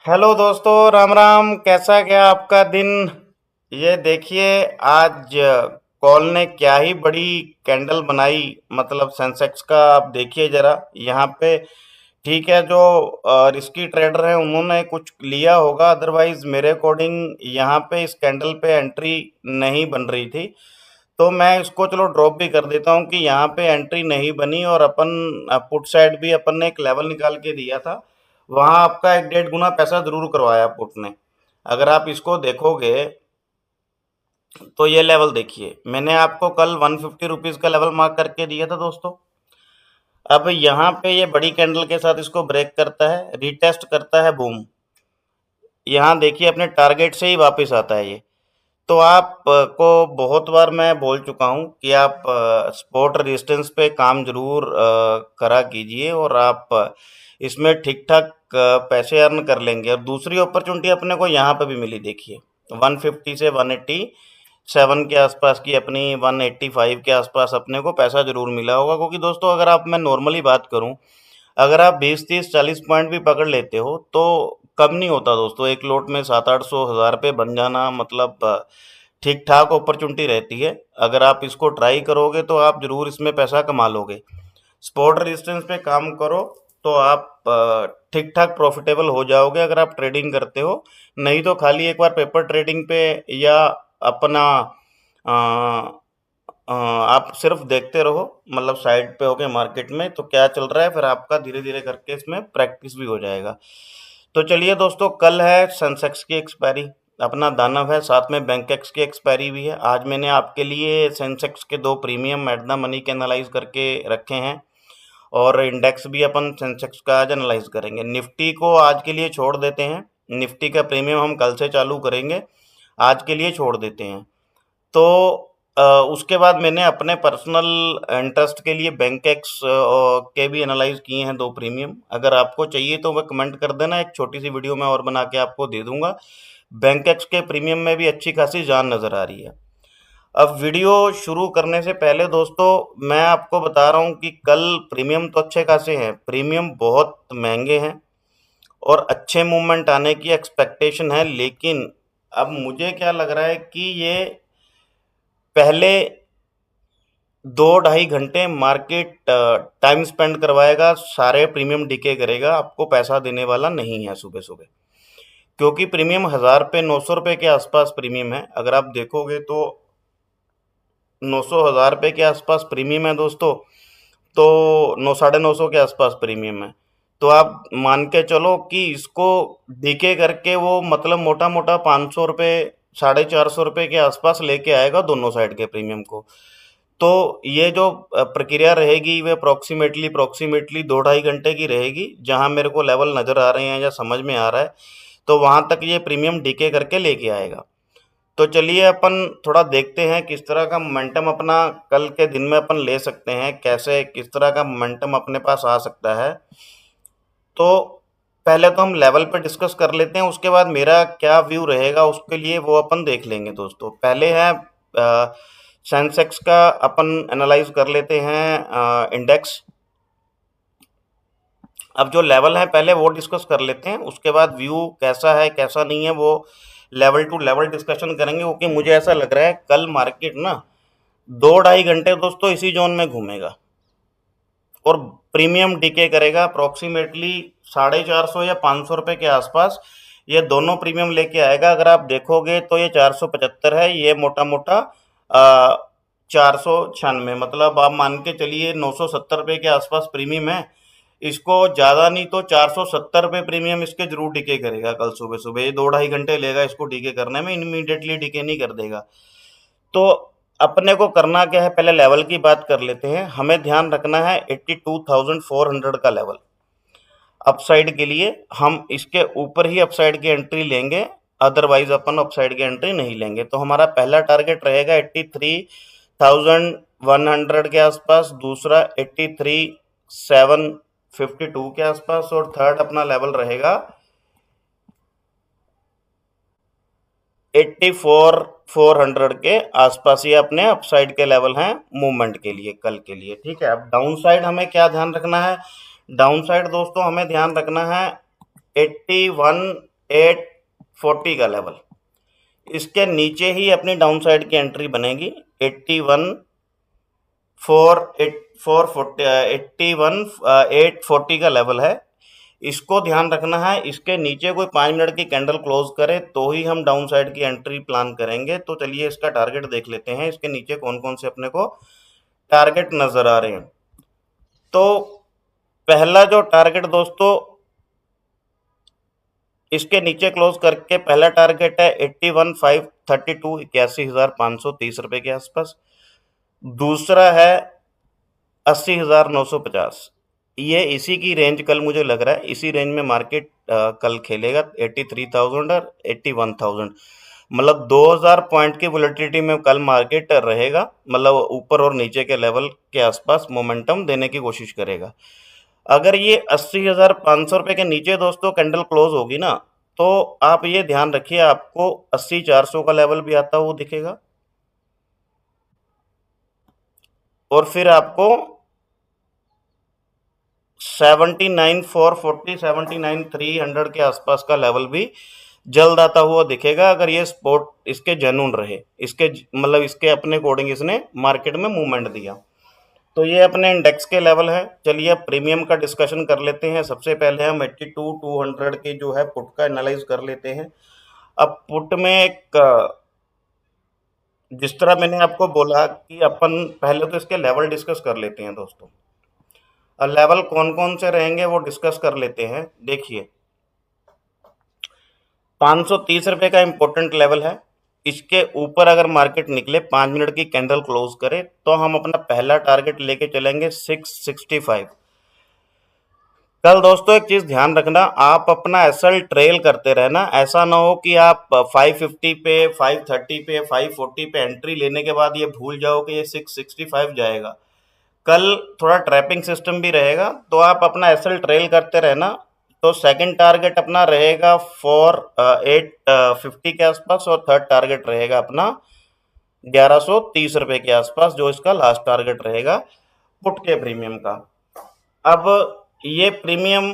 Hello दोस्तों, राम राम। कैसा गया आपका दिन? ये देखिए, आज कॉल ने क्या ही बड़ी कैंडल बनाई। मतलब सेंसेक्स का आप देखिए जरा यहाँ पे। ठीक है, जो रिस्की ट्रेडर हैं उन्होंने कुछ लिया होगा, अदरवाइज मेरे अकॉर्डिंग यहाँ पे इस कैंडल पे एंट्री नहीं बन रही थी। तो मैं इसको चलो ड्रॉप भी कर देता हूँ कि यहाँ पे एंट्री नहीं बनी, और अपन पुट साइड भी अपन ने एक लेवल निकाल के दिया था। वहां आपका एक डेढ़ गुना पैसा जरूर करवाया पुट ने। अगर आप इसको देखोगे तो ये लेवल देखिए, मैंने आपको कल 150 रुपीज का लेवल मार्क करके दिया था दोस्तों। अब यहाँ पे ये बड़ी कैंडल के साथ इसको ब्रेक करता है, रीटेस्ट करता है, बूम। यहाँ देखिए अपने टारगेट से ही वापस आता है ये। तो आप को बहुत बार मैं बोल चुका हूँ कि आप स्पॉट रेजिस्टेंस पे काम जरूर करा कीजिए, और आप इसमें ठीक ठाक पैसे अर्न कर लेंगे। और दूसरी अपॉर्चुनिटी अपने को यहाँ पे भी मिली, देखिए 150 से 187 के आसपास की अपनी 185 के आसपास अपने को पैसा जरूर मिला होगा। क्योंकि दोस्तों अगर आप, मैं नॉर्मली बात करूँ, अगर आप 20 30 40 पॉइंट भी पकड़ लेते हो तो कम नहीं होता दोस्तों। एक लोट में 700 800 हज़ार पे बन जाना, मतलब ठीक ठाक अपॉर्चुनिटी रहती है। अगर आप इसको ट्राई करोगे तो आप जरूर इसमें पैसा कमा लोगे। स्पॉट रेजिस्टेंस पे काम करो तो आप ठीक ठाक प्रॉफिटेबल हो जाओगे अगर आप ट्रेडिंग करते हो। नहीं तो खाली एक बार पेपर ट्रेडिंग पे या अपना आप सिर्फ देखते रहो, मतलब साइड पे होके मार्केट में तो क्या चल रहा है, फिर आपका धीरे धीरे करके इसमें प्रैक्टिस भी हो जाएगा। तो चलिए दोस्तों, कल है सेंसेक्स की एक्सपायरी, अपना दानव है, साथ में बैंकेक्स की एक्सपायरी भी है। आज मैंने आपके लिए सेंसेक्स के दो प्रीमियम एट द मनी के एनालाइज करके रखे हैं, और इंडेक्स भी अपन सेंसेक्स का आज एनालाइज करेंगे। निफ्टी को आज के लिए छोड़ देते हैं, निफ्टी का प्रीमियम हम कल से चालू करेंगे, आज के लिए छोड़ देते हैं। तो उसके बाद मैंने अपने पर्सनल इंटरेस्ट के लिए बैंक एक्स के भी एनालाइज किए हैं दो प्रीमियम। अगर आपको चाहिए तो वह कमेंट कर देना, एक छोटी सी वीडियो मैं और बना के आपको दे दूंगा। बैंक एक्स के प्रीमियम में भी अच्छी खासी जान नज़र आ रही है। अब वीडियो शुरू करने से पहले दोस्तों मैं आपको बता रहा हूँ कि कल प्रीमियम तो अच्छे खासे हैं, प्रीमियम बहुत महंगे हैं, और अच्छे मूवमेंट आने की एक्सपेक्टेशन है। लेकिन अब मुझे क्या लग रहा है कि ये पहले 2 ढाई घंटे मार्केट टाइम स्पेंड करवाएगा, सारे प्रीमियम डीके करेगा, आपको पैसा देने वाला नहीं है सुबह सुबह। क्योंकि प्रीमियम 1000 रुपये 900 रुपये के आसपास प्रीमियम है। अगर आप देखोगे तो 900 1000 रुपये के आसपास प्रीमियम है दोस्तों। तो 9 950 के आसपास प्रीमियम है। तो आप मान के चलो कि इसको डीके करके वो मतलब मोटा मोटा 500 रुपये 450 रुपये के आसपास लेके आएगा दोनों साइड के प्रीमियम को। तो ये जो प्रक्रिया रहेगी वे अप्रोक्सीमेटली 2 ढाई घंटे की रहेगी, जहां मेरे को लेवल नज़र आ रहे हैं या समझ में आ रहा है, तो वहां तक ये प्रीमियम डीके करके लेके आएगा। तो चलिए अपन थोड़ा देखते हैं किस तरह का मोमेंटम अपना कल के दिन में अपन ले सकते हैं, कैसे किस तरह का मोमेंटम अपने पास आ सकता है। तो पहले तो हम लेवल पे डिस्कस कर लेते हैं, उसके बाद मेरा क्या व्यू रहेगा उसके लिए वो अपन देख लेंगे दोस्तों। पहले है सेंसेक्स का अपन एनालाइज कर लेते हैं इंडेक्स। अब जो लेवल है पहले वो डिस्कस कर लेते हैं, उसके बाद व्यू कैसा है कैसा नहीं है वो लेवल टू लेवल डिस्कशन करेंगे। क्योंकि मुझे ऐसा लग रहा है कल मार्केट ना 2 ढाई घंटे दोस्तों इसी जोन में घूमेगा, और प्रीमियम डीके करेगा अप्रोक्सीमेटली 450 या 500 रुपये के आसपास। ये दोनों प्रीमियम लेके आएगा। अगर आप देखोगे तो ये 475 है, ये मोटा मोटा 496, मतलब आप मान के चलिए 970 रुपये के आसपास प्रीमियम है। इसको ज़्यादा नहीं तो 470 रुपये प्रीमियम इसके जरूर डीके करेगा कल सुबह सुबह। ये 2 ढाई घंटे लेगा इसको डीके करने में, इमीडिएटली डीके नहीं कर देगा। तो अपने को करना क्या है, पहले लेवल की बात कर लेते हैं। हमें ध्यान रखना है 82,400 का लेवल अपसाइड के लिए। हम इसके ऊपर ही अपसाइड की एंट्री लेंगे, अदरवाइज अपन अपसाइड की एंट्री नहीं लेंगे। तो हमारा पहला टारगेट रहेगा 83,100 के आसपास, दूसरा 83,752 के आसपास, और थर्ड अपना लेवल रहेगा 84,400 के आसपास। ये अपने अपसाइड के लेवल हैं मूवमेंट के लिए कल के लिए, ठीक है। अब डाउन साइड हमें क्या ध्यान रखना है? डाउन साइड दोस्तों हमें ध्यान रखना है 840 का लेवल, इसके नीचे ही अपनी डाउन साइड की एंट्री बनेगी 840 का लेवल है। इसको ध्यान रखना है, इसके नीचे कोई 5 मिनट की कैंडल क्लोज करे तो ही हम डाउन साइड की एंट्री प्लान करेंगे। तो चलिए इसका टारगेट देख लेते हैं, इसके नीचे कौन कौन से अपने को टारगेट नजर आ रहे हैं। तो पहला जो टारगेट दोस्तों इसके नीचे क्लोज करके पहला टारगेट है 81,532, 81,530 रुपए के आसपास। दूसरा है 80,950, ये इसी की रेंज कल मुझे लग रहा है इसी रेंज में मार्केट कल खेलेगा, 83,000 और 81,000, मतलब 2,000 पॉइंट की वोलेटिलिटी में कल मार्केट रहेगा, मतलब ऊपर और नीचे के लेवल के आसपास मोमेंटम देने की कोशिश करेगा। अगर ये 80,500 रुपए के नीचे दोस्तों कैंडल क्लोज होगी ना, तो आप ये ध्यान रखिए आपको 80,400 का लेवल भी आता हुआ दिखेगा, और फिर आपको 79,440, 79,300 के आसपास का लेवल भी जल्द आता हुआ दिखेगा, अगर ये स्पोर्ट इसके जेन्युइन रहे, इसके मतलब इसके अपने अकॉर्डिंग इसने मार्केट में मूवमेंट दिया। तो ये अपने इंडेक्स के लेवल है। चलिए अब प्रीमियम का डिस्कशन कर लेते हैं। सबसे पहले हम 82,200 के जो है पुट का एनालाइज कर लेते हैं। अब पुट में एक जिस तरह मैंने आपको बोला कि अपन पहले तो इसके लेवल डिस्कस कर लेते हैं दोस्तों, और लेवल कौन कौन से रहेंगे वो डिस्कस कर लेते हैं। देखिए 530 रुपए का इंपॉर्टेंट लेवल है, इसके ऊपर अगर मार्केट निकले 5 मिनट की कैंडल क्लोज करे तो हम अपना पहला टारगेट लेके चलेंगे 665। कल दोस्तों एक चीज ध्यान रखना, आप अपना एसएल ट्रेल करते रहना, ऐसा ना हो कि आप 550 पे, 530 पे, 540 पे एंट्री लेने के बाद ये भूल जाओ कि ये 665 जाएगा। कल थोड़ा ट्रैपिंग सिस्टम भी रहेगा, तो आप अपना एसएल ट्रेल करते रहना। तो सेकंड टारगेट अपना रहेगा 850 के आसपास, और थर्ड टारगेट रहेगा अपना 1130 रुपए के आसपास, जो इसका लास्ट टारगेट रहेगा पुट के प्रीमियम का। अब ये प्रीमियम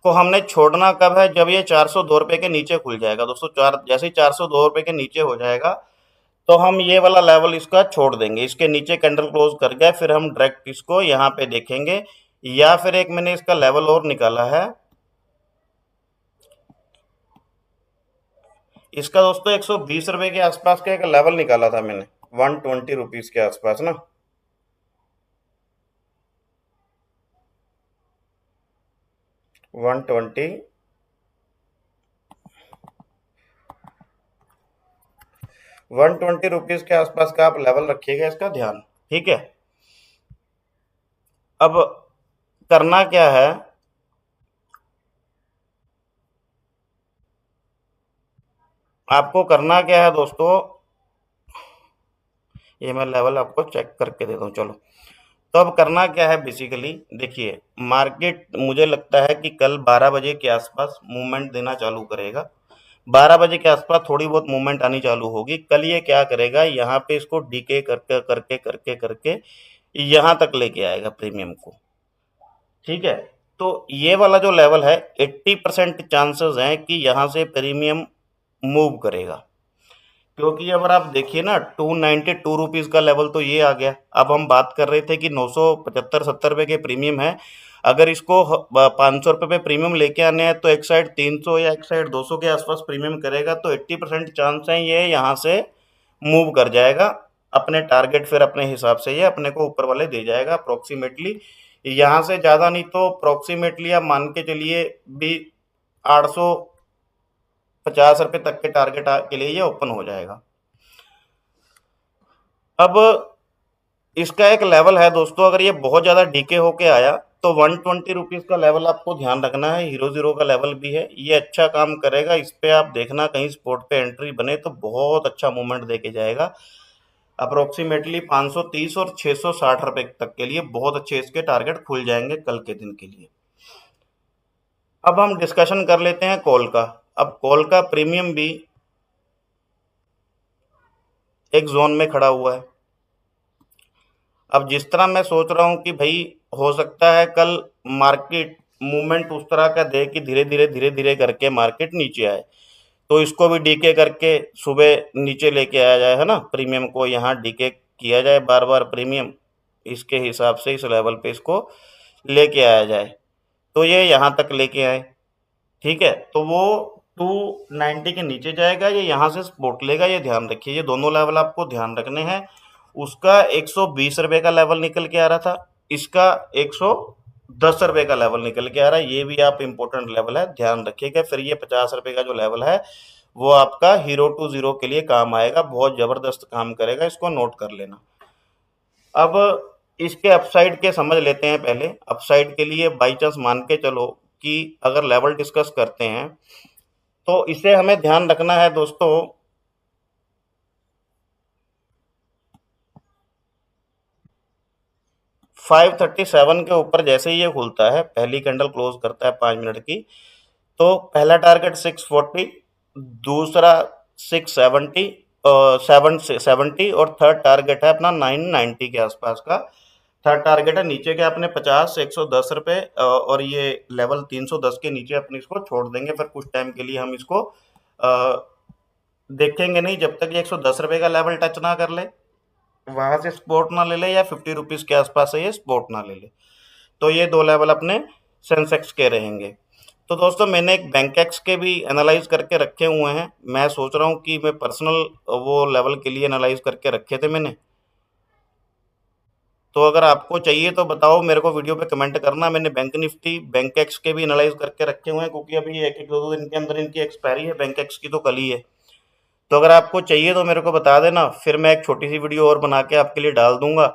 को हमने छोड़ना कब है, जब ये 402 रुपए के नीचे खुल जाएगा दोस्तों। जैसे ही 402 रुपए के नीचे हो जाएगा तो हम ये वाला लेवल इसका छोड़ देंगे, इसके नीचे कैंडल क्लोज कर गया, फिर हम डायरेक्ट इसको यहाँ पे देखेंगे। या फिर एक मैंने इसका लेवल और निकाला है, इसका दोस्तों 120 रुपए के आसपास का एक लेवल निकाला था मैंने, 120 रुपीज के आसपास ना। 120 120 रुपीज के आसपास का आप लेवल रखिएगा, इसका ध्यान, ठीक है। अब करना क्या है, आपको करना क्या है दोस्तों, ये मैं लेवल आपको चेक करके देता हूँ। चलो तो अब करना क्या है बेसिकली, देखिए मार्केट मुझे लगता है कि कल 12 बजे के आसपास मूवमेंट देना चालू करेगा। 12 बजे के आसपास थोड़ी बहुत मूवमेंट आनी चालू होगी। कल ये क्या करेगा, यहाँ पे इसको डीके करके करके करके करके यहाँ तक लेके आएगा प्रीमियम को, ठीक है। तो ये वाला जो लेवल है 80% चांसेस हैं कि यहाँ से प्रीमियम मूव करेगा, क्योंकि अगर आप देखिए ना 292 रुपीज़ का लेवल तो ये आ गया। अब हम बात कर रहे थे कि 975-70 रुपए के प्रीमियम है, अगर इसको 500 रुपये पे प्रीमियम लेके आने हैं तो एक साइड 300 या एक साइड 200 के आसपास प्रीमियम करेगा, तो 80% चांस है ये यहाँ से मूव कर जाएगा अपने टारगेट, फिर अपने हिसाब से ये अपने को ऊपर वाले दे जाएगा अप्रोक्सीमेटली। यहाँ से ज़्यादा नहीं तो अप्रोक्सीमेटली आप मान के चलिए भी 850 रुपये तक के टारगेट के लिए ये ओपन हो जाएगा। अब इसका एक लेवल है दोस्तों, अगर ये बहुत ज़्यादा डीके होके आया तो 120 रुपीज़ का लेवल आपको ध्यान रखना है, हीरो जीरो का लेवल भी है, ये अच्छा काम करेगा। इस पे आप देखना कहीं स्पॉट पे एंट्री बने तो बहुत अच्छा मूवमेंट देके जाएगा, अप्रोक्सीमेटली 530 और 660 रुपए तक के लिए बहुत अच्छे इसके टारगेट खुल जाएंगे कल के दिन के लिए। अब हम डिस्कशन कर लेते हैं कॉल का। अब कॉल का प्रीमियम भी एक जोन में खड़ा हुआ है। अब जिस तरह मैं सोच रहा हूँ कि भाई हो सकता है कल मार्केट मूवमेंट उस तरह का दे कि धीरे धीरे करके मार्केट नीचे आए, तो इसको भी डीके करके सुबह नीचे लेके आया जाए, है ना, प्रीमियम को यहाँ डीके किया जाए बार बार प्रीमियम, इसके हिसाब से इस लेवल पे इसको लेके आया जाए, तो ये यहाँ तक लेके आए। ठीक है, तो वो 290 के नीचे जाएगा, ये यहाँ से सपोर्ट लेगा, ये ध्यान रखिए, ये दोनों लेवल आपको ध्यान रखने हैं। उसका 120 रुपये का लेवल निकल के आ रहा था, इसका 110 रुपये का लेवल निकल के आ रहा है, ये भी आप इम्पोर्टेंट लेवल है, ध्यान रखिएगा। फिर ये 50 रुपये का जो लेवल है वो आपका हीरो टू जीरो के लिए काम आएगा, बहुत ज़बरदस्त काम करेगा, इसको नोट कर लेना। अब इसके अपसाइड के समझ लेते हैं पहले। अपसाइड के लिए बाई चांस मान के चलो कि अगर लेवल डिस्कस करते हैं तो इसे हमें ध्यान रखना है दोस्तों, 537 के ऊपर जैसे ही ये खुलता है, पहली कैंडल क्लोज करता है 5 मिनट की, तो पहला टारगेट 640, दूसरा 670, 770 और थर्ड टारगेट है अपना 990 के आसपास का। थर्ड टारगेट है नीचे के अपने 50, 110 रुपये, और ये लेवल 310 के नीचे अपने इसको छोड़ देंगे। फिर कुछ टाइम के लिए हम इसको देखेंगे नहीं जब तक ये 110 रुपये का लेवल टच ना कर ले, वहां से सपोर्ट ना ले ले, या 50 रुपीज़ के आसपास से ये सपोर्ट ना ले ले, तो ये दो लेवल अपने सेंसेक्स के रहेंगे। तो दोस्तों मैंने एक बैंकेक्स के भी एनालाइज करके रखे हुए हैं, मैं सोच रहा हूँ कि मैं पर्सनल वो लेवल के लिए एनालाइज करके रखे थे मैंने, तो अगर आपको चाहिए तो बताओ, मेरे को वीडियो पे कमेंट करना। मैंने बैंक निफ्टी बैंकेक्स के भी एनालाइज करके रखे हुए हैं, क्योंकि अभी एक एक दो दो दिन के अंदर इनकी एक्सपायरी है, बैंकेक्स की तो कल ही है। तो अगर आपको चाहिए तो मेरे को बता देना, फिर मैं एक छोटी सी वीडियो और बना के आपके लिए डाल दूंगा।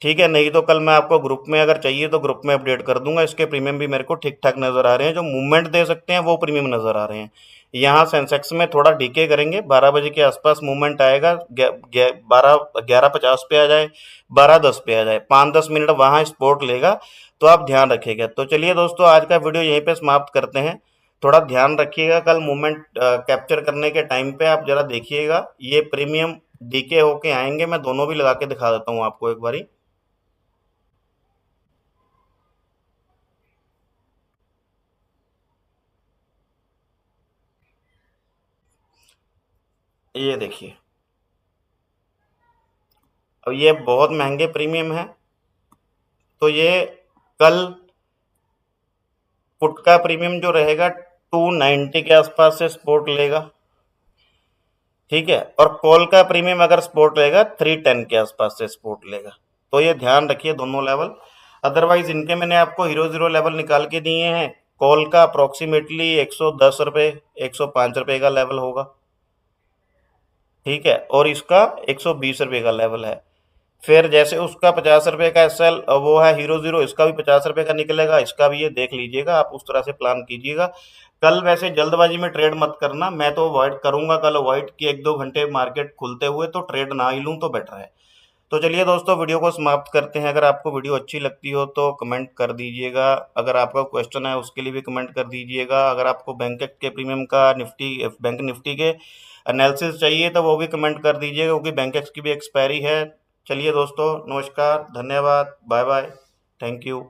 ठीक है, नहीं तो कल मैं आपको ग्रुप में, अगर चाहिए तो ग्रुप में अपडेट कर दूंगा। इसके प्रीमियम भी मेरे को ठीक ठाक नज़र आ रहे हैं, जो मूवमेंट दे सकते हैं वो प्रीमियम नज़र आ रहे हैं। यहाँ सेंसेक्स में थोड़ा डीके करेंगे, 12 बजे के आसपास मूवमेंट आएगा, 11:50 पे आ जाए, 12:10 पे आ जाए, 5-10 मिनट वहाँ सपोर्ट लेगा, तो आप ध्यान रखिएगा। तो चलिए दोस्तों, आज का वीडियो यहीं पे समाप्त करते हैं। थोड़ा ध्यान रखिएगा, कल मूवमेंट कैप्चर करने के टाइम पे आप जरा देखिएगा, ये प्रीमियम डीके होके आएंगे। मैं दोनों भी लगा के दिखा देता हूँ आपको एक बारी, ये देखिए। अब ये बहुत महंगे प्रीमियम है, तो ये कल पुट का प्रीमियम जो रहेगा 290 के आसपास से सपोर्ट लेगा। ठीक है, और कॉल का प्रीमियम अगर सपोर्ट लेगा 310 के आसपास से सपोर्ट लेगा, तो ये ध्यान रखिए दोनों लेवल। अदरवाइज इनके मैंने आपको हीरो जीरो लेवल निकाल के दिए हैं। कॉल का अप्रोक्सीमेटली 110 रुपये, 105 रुपये का लेवल होगा। ठीक है, और इसका 120 रुपये का लेवल है। फिर जैसे उसका 50 रुपये का एसएल वो है हीरो जीरो, इसका भी 50 रुपये का निकलेगा, इसका भी ये देख लीजिएगा, आप उस तरह से प्लान कीजिएगा। कल वैसे जल्दबाजी में ट्रेड मत करना, मैं तो अवॉइड करूंगा कल, अवॉइड कि 1-2 घंटे मार्केट खुलते हुए तो ट्रेड ना ही लूँ तो बेटर है। तो चलिए दोस्तों, वीडियो को समाप्त करते हैं। अगर आपको वीडियो अच्छी लगती हो तो कमेंट कर दीजिएगा, अगर आपका क्वेश्चन है उसके लिए भी कमेंट कर दीजिएगा, अगर आपको बैंक के प्रीमियम का निफ्टी बैंक निफ्टी के एनालिसिस चाहिए तो वो भी कमेंट कर दीजिएगा, क्योंकि बैंक की भी एक्सपायरी है। चलिए दोस्तों, नमस्कार, धन्यवाद, बाय बाय, थैंक यू।